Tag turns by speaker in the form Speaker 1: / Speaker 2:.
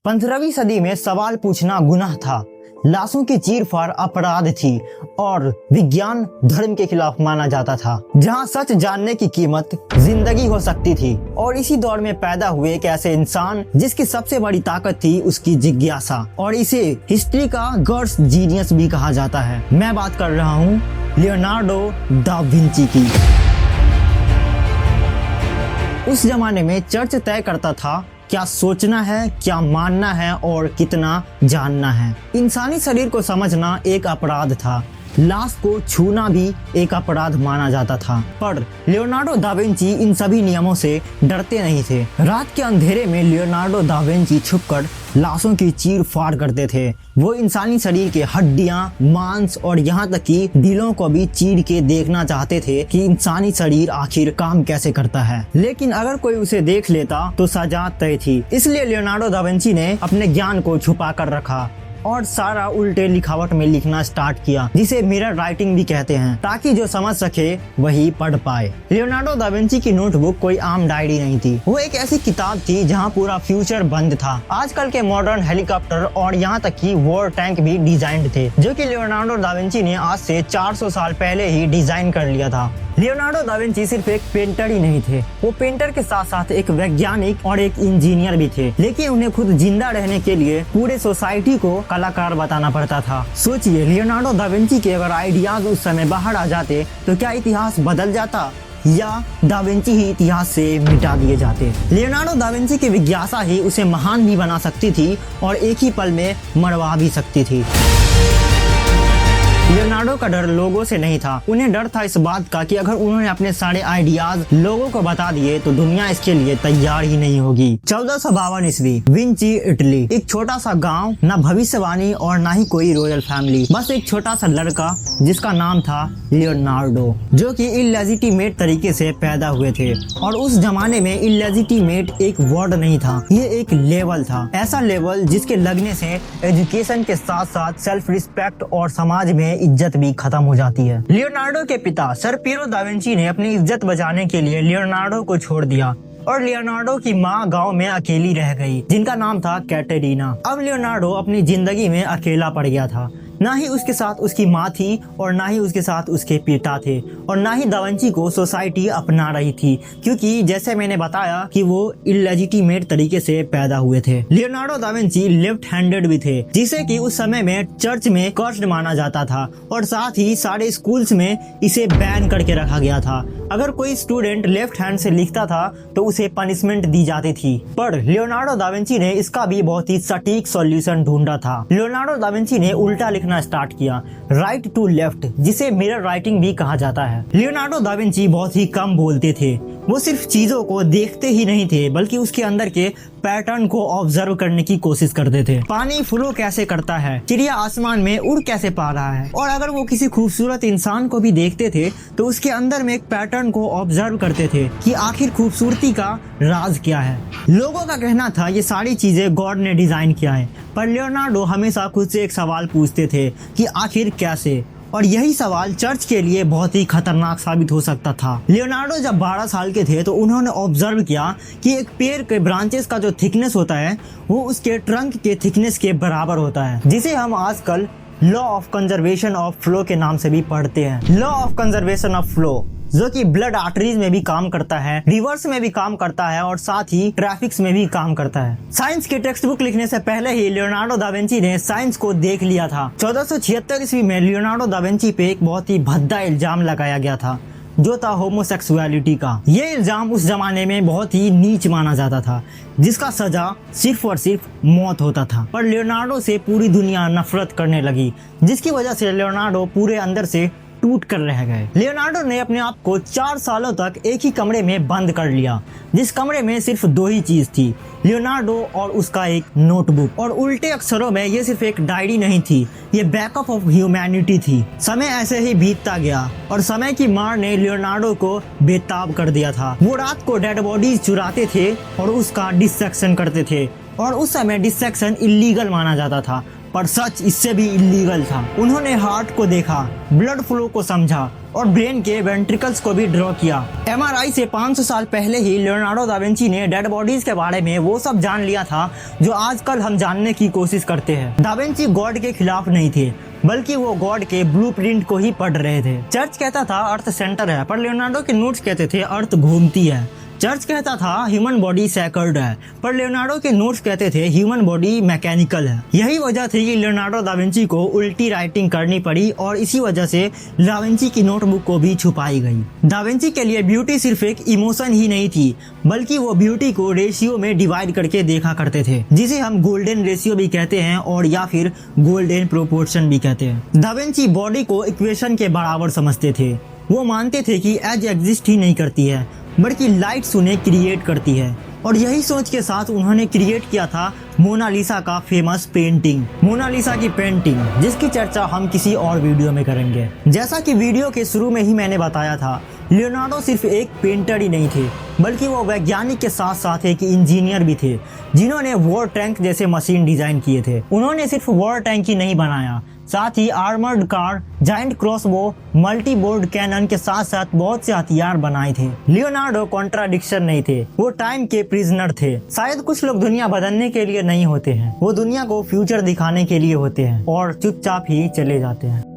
Speaker 1: 15वीं सदी में सवाल पूछना गुनाह था, लाशों की चीर-फाड़ अपराध थी और विज्ञान धर्म के खिलाफ माना जाता था, जहां सच जानने की कीमत जिंदगी हो सकती थी। और इसी दौर में पैदा हुए एक ऐसे इंसान जिसकी सबसे बड़ी ताकत थी उसकी जिज्ञासा, और इसे हिस्ट्री का गर्ल्स जीनियस भी कहा जाता है। मैं बात कर रहा हूँ लियोनार्डो दा विंची की। उस जमाने में चर्च तय करता था क्या सोचना है, क्या मानना है और कितना जानना है। इंसानी शरीर को समझना एक अपराध था, लाश को छूना भी एक अपराध माना जाता था। पर लियोनार्डो दा विंची इन सभी नियमों से डरते नहीं थे। रात के अंधेरे में लियोनार्डो दा विंची छुपकर लाशों की चीर फाड़ करते थे। वो इंसानी शरीर के हड्डियां, मांस और यहाँ तक कि दिलों को भी चीर के देखना चाहते थे कि इंसानी शरीर आखिर काम कैसे करता है। लेकिन अगर कोई उसे देख लेता तो सजा तय थी। इसलिए लियोनार्डो दा विंची ने अपने ज्ञान को छुपा कर रखा और सारा उल्टे लिखावट में लिखना स्टार्ट किया, जिसे मिरर राइटिंग भी कहते हैं, ताकि जो समझ सके वही पढ़ पाए। लियोनार्डो दा विंची की नोटबुक कोई आम डायरी नहीं थी, वो एक ऐसी किताब थी जहां पूरा फ्यूचर बंद था। आजकल के मॉडर्न हेलीकॉप्टर और यहाँ तक कि वॉर टैंक भी डिजाइन थे, जो कि लियोनार्डो दा विंची ने आज से 400 साल पहले ही डिजाइन कर लिया था। लियोनार्डो दा विंची सिर्फ एक पेंटर ही नहीं थे, वो पेंटर के साथ साथ एक वैज्ञानिक और एक इंजीनियर भी थे। लेकिन उन्हें खुद जिंदा रहने के लिए पूरे सोसाइटी को कलाकार बताना पड़ता था। सोचिए, लियोनार्डो दा विंची के अगर आइडियाज उस समय बाहर आ जाते तो क्या इतिहास बदल जाता या दा विंची ही इतिहास से मिटा दिए जाते। लियोनार्डो दा विंची की जिज्ञासा ही उसे महान भी बना सकती थी और एक ही पल में मरवा भी सकती थी। लियोनार्डो का डर लोगों से नहीं था, उन्हें डर था इस बात का कि अगर उन्होंने अपने सारे आइडियाज लोगों को बता दिए तो दुनिया इसके लिए तैयार ही नहीं होगी। 1452 ईस्वी, विंची, इटली। एक छोटा सा गांव, ना भविष्यवाणी और ना ही कोई रॉयल फैमिली, बस एक छोटा सा लड़का जिसका नाम था लियोनार्डो, जो कि इलेजिटिमेट तरीके से पैदा हुए थे। और उस जमाने में इलेजिटिमेट एक वर्ड नहीं था, ये एक लेवल था, ऐसा लेवल जिसके लगने से एजुकेशन के साथ साथ सेल्फ रिस्पेक्ट और समाज में इज्जत भी खत्म हो जाती है। लियोनार्डो के पिता सर पियरो दा विंची ने अपनी इज्जत बचाने के लिए लियोनार्डो को छोड़ दिया और लियोनार्डो की माँ गांव में अकेली रह गई, जिनका नाम था कैटेरिना। अब लियोनार्डो अपनी जिंदगी में अकेला पड़ गया था, ना ही उसके साथ उसकी माँ थी और ना ही उसके साथ उसके पिता थे, और ना ही दा विंची को सोसाइटी अपना रही थी, क्योंकि जैसे मैंने बताया कि वो इलेजिटिमेट तरीके से पैदा हुए थे। Leonardo da Vinci left handed भी थे, जिसे कि उस समय में चर्च में कर्स्ड माना जाता था और साथ ही सारे स्कूल्स में इसे बैन करके रखा गया था। अगर कोई स्टूडेंट लेफ्ट हैंड से लिखता था तो उसे पनिशमेंट दी जाती थी। पर लियोनार्डो दा विंची ने इसका भी बहुत ही सटीक सॉल्यूशन ढूंढा था। लियोनार्डो दा विंची ने उल्टा लिखना स्टार्ट किया, राइट टू लेफ्ट, जिसे मिरर राइटिंग भी कहा जाता है। लियोनार्डो दा विंची बहुत ही कम बोलते थे, वो सिर्फ चीजों को देखते ही नहीं थे बल्कि उसके अंदर के पैटर्न को ऑब्जर्व करने की कोशिश करते थे। पानी फ्लो कैसे करता है, चिड़िया आसमान में उड़ कैसे पा रहा है, और अगर वो किसी खूबसूरत इंसान को भी देखते थे तो उसके अंदर में एक पैटर्न को ऑब्जर्व करते थे कि आखिर खूबसूरती का राज क्या है। लोगों का कहना था ये सारी चीजें गॉड ने डिजाइन किया है, पर लियोनार्डो हमेशा खुद से एक सवाल पूछते थे कि आखिर कैसे, और यही सवाल चर्च के लिए बहुत ही खतरनाक साबित हो सकता था। लियोनार्डो जब 12 साल के थे तो उन्होंने ऑब्जर्व किया कि एक पेड़ के ब्रांचेस का जो थिकनेस होता है वो उसके ट्रंक के थिकनेस के बराबर होता है, जिसे हम आजकल law of conservation of flow के नाम से भी पढ़ते हैं। Law of conservation of flow, जो कि ब्लड आर्टरीज में भी काम करता है, रिवर्स में भी काम करता है और साथ ही ट्रैफिक्स में भी काम करता है। साइंस की टेक्स्ट बुक लिखने से पहले ही लियोनार्डो दा विंची ने साइंस को देख लिया था। 1476 ईस्वी में लियोनार्डो दा विंची पे एक बहुत ही भद्दा इल्जाम लगाया गया था, जो था होमोसेक्सुअलिटी का। ये इल्जाम उस जमाने में बहुत ही नीच माना जाता था, जिसका सजा सिर्फ और सिर्फ मौत होता था। पर लियोनार्डो से पूरी दुनिया नफरत करने लगी, जिसकी वजह से लियोनार्डो पूरे अंदर से टूट कर रह गए। लियोनार्डो ने अपने आप को 4 सालों तक एक ही कमरे में बंद कर लिया, जिस कमरे में सिर्फ 2 ही चीज थी, लियोनार्डो और उसका एक नोटबुक। और उल्टे अक्षरों में ये सिर्फ एक डायरी नहीं थी, ये बैकअप ऑफ ह्यूमैनिटी थी। समय ऐसे ही बीतता गया और समय की मार ने लियोनार्डो को बेताब कर दिया था। वो रात को डेड बॉडीज चुराते थे और उसका डिसेक्शन करते थे, और उस समय डिसेक्शन इलीगल माना जाता था, पर सच इससे भी इलीगल था। उन्होंने हार्ट को देखा, ब्लड फ्लो को समझा और ब्रेन के वेंट्रिकल्स को भी ड्रॉ किया। MRI से 500 साल पहले ही लियोनार्डो दा विंची ने डेड बॉडीज के बारे में वो सब जान लिया था जो आजकल हम जानने की कोशिश करते हैं। दा विंची गॉड के खिलाफ नहीं थे, बल्कि वो गॉड के ब्लूप्रिंट को ही पढ़ रहे थे। चर्च कहता था अर्थ सेंटर है, पर लियोनार्डो के नोट्स कहते थे अर्थ घूमती है। चर्च कहता था ह्यूमन बॉडी सैक्रेड है, पर लियोनार्डो के नोट्स कहते थे ह्यूमन बॉडी मैकेनिकल है। यही वजह थी कि लियोनार्डो दा विंची को उल्टी राइटिंग करनी पड़ी और इसी वजह से दा विंची की नोटबुक को भी छुपाई गई। दा विंची के लिए ब्यूटी सिर्फ एक इमोशन ही नहीं थी, बल्कि वो ब्यूटी को रेशियो में डिवाइड करके देखा करते थे, जिसे हम गोल्डन रेशियो भी कहते हैं और या फिर गोल्डन प्रोपोर्शन भी कहते हैं। दा विंची बॉडी को इक्वेशन के बराबर समझते थे। वो मानते थे कि एज एग्जिस्ट ही नहीं करती है, बल्कि लाइट्स उन्हें क्रिएट करती है। और यही सोच के साथ उन्होंने क्रिएट किया था मोनालिसा का फेमस पेंटिंग, मोनालिसा की पेंटिंग, जिसकी चर्चा हम किसी और वीडियो में करेंगे। जैसा कि वीडियो के शुरू में ही मैंने बताया था, लियोनार्डो सिर्फ एक पेंटर ही नहीं थे, बल्कि वो वैज्ञानिक के साथ साथ एक इंजीनियर भी थे, जिन्होंने वॉर टैंक जैसे मशीन डिजाइन किए थे। उन्होंने सिर्फ वॉर टैंक ही नहीं बनाया, साथ ही armoured car, giant crossbow, multi board cannon के साथ साथ बहुत से हथियार बनाए थे। लियोनार्डो कॉन्ट्राडिक्शन नहीं थे, वो टाइम के प्रिजनर थे। शायद कुछ लोग दुनिया बदलने के लिए नहीं होते हैं, वो दुनिया को फ्यूचर दिखाने के लिए होते हैं और चुपचाप ही चले जाते हैं।